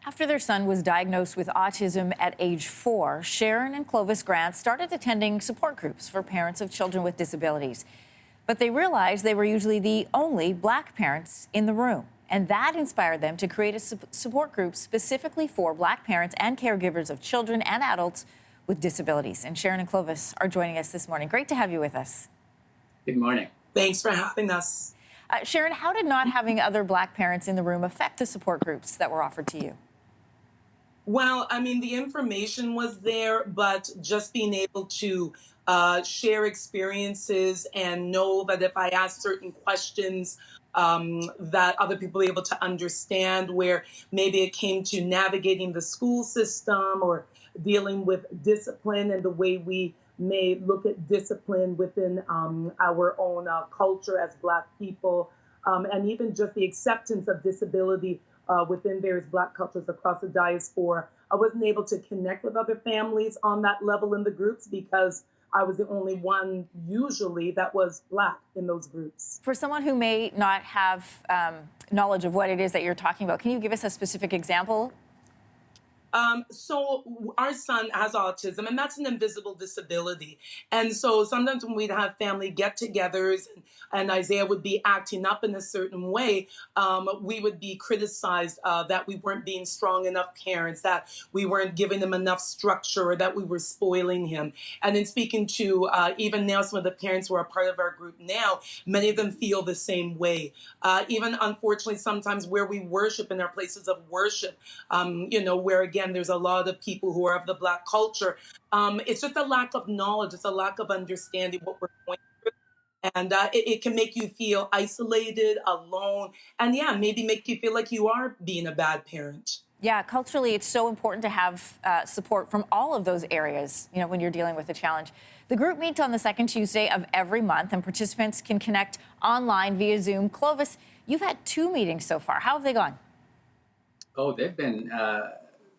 After their son was diagnosed with autism at age 4, Sherron and Clovis Grant started attending support groups for parents of children with disabilities. But they realized they were usually the only Black parents in the room. And that inspired them to create a support group specifically for Black parents and caregivers of children and adults with disabilities. And Sherron and Clovis are joining us this morning. Great to have you with us. Good morning. Thanks for having us. Sherron, how did not having other Black parents in the room affect the support groups that were offered to you? Well, I mean, the information was there, but just being able to share experiences and know that if I ask certain questions, that other people are able to understand, where maybe it came to navigating the school system or dealing with discipline and the way we may look at discipline within our own culture as Black people, and even just the acceptance of disability within various Black cultures across the diaspora. I wasn't able to connect with other families on that level in the groups because I was the only one usually that was Black in those groups. For someone who may not have knowledge of what it is that you're talking about, can you give us a specific example? So our son has autism, and that's an invisible disability. And so sometimes when we'd have family get-togethers and Isaiah would be acting up in a certain way, we would be criticized that we weren't being strong enough parents, that we weren't giving him enough structure, or that we were spoiling him. And in speaking to even now some of the parents who are part of our group now, many of them feel the same way. Even unfortunately, sometimes where we worship in our places of worship, where again, there's a lot of people who are of the Black culture. It's just a lack of knowledge. It's a lack of understanding what we're going through. And it can make you feel isolated, alone, and yeah, maybe make you feel like you are being a bad parent. Yeah, culturally, it's so important to have support from all of those areas, when you're dealing with a challenge. The group meets on the second Tuesday of every month, and participants can connect online via Zoom. Clovis, you've had 2 meetings so far. How have they gone? Oh, they've been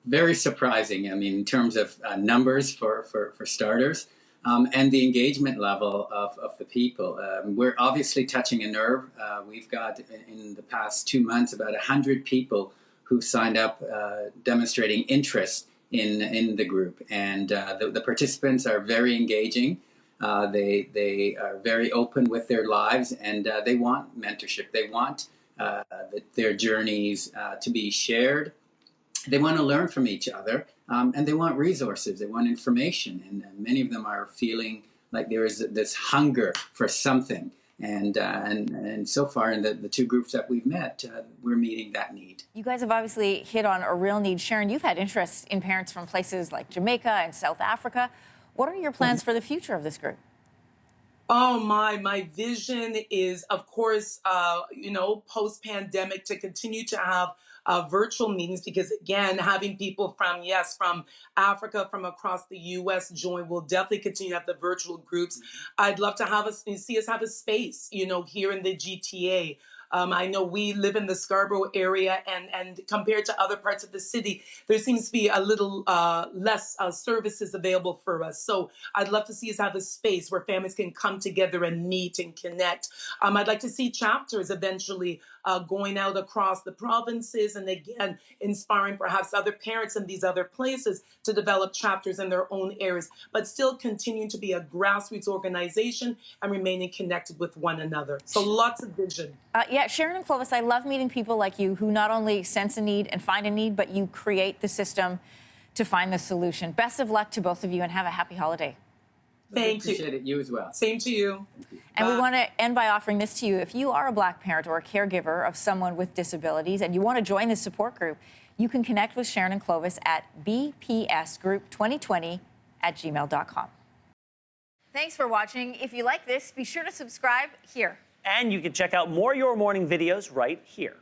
very surprising. I mean, in terms of numbers for starters, and the engagement level of the people. We're obviously touching a nerve. We've got, in the past 2 months, about 100 people who signed up demonstrating interest in the group. And the participants are very engaging. They are very open with their lives, and they want mentorship. They want their journeys to be shared. They want to learn from each other, and they want resources. They want information, and many of them are feeling like there is this hunger for something. And so far in the 2 groups that we've met, we're meeting that need. You guys have obviously hit on a real need. Sherron, you've had interest in parents from places like Jamaica and South Africa. What are your plans for the future of this group? Oh, my vision is, of course, post-pandemic, to continue to have virtual meetings, because again, having people from Africa, from across the U.S. join, will definitely continue to have the virtual groups. I'd love to see us have a space, here in the GTA. I know we live in the Scarborough area, and compared to other parts of the city, there seems to be a little less services available for us. So I'd love to see us have a space where families can come together and meet and connect. I'd like to see chapters eventually going out across the provinces, and again, inspiring perhaps other parents in these other places to develop chapters in their own areas, but still continuing to be a grassroots organization and remaining connected with one another. So lots of vision. Yeah, Sherron and Clovis, I love meeting people like you who not only sense a need and find a need, but you create the system to find the solution. Best of luck to both of you, and have a happy holiday. Thank you. Appreciate it. You as well. Same to you. And we want to end by offering this to you. If you are a Black parent or a caregiver of someone with disabilities and you want to join the support group, you can connect with Sherron and Clovis at bpsgroup2020@gmail.com. Thanks for watching. If you like this, be sure to subscribe here. And you can check out more Your Morning videos right here.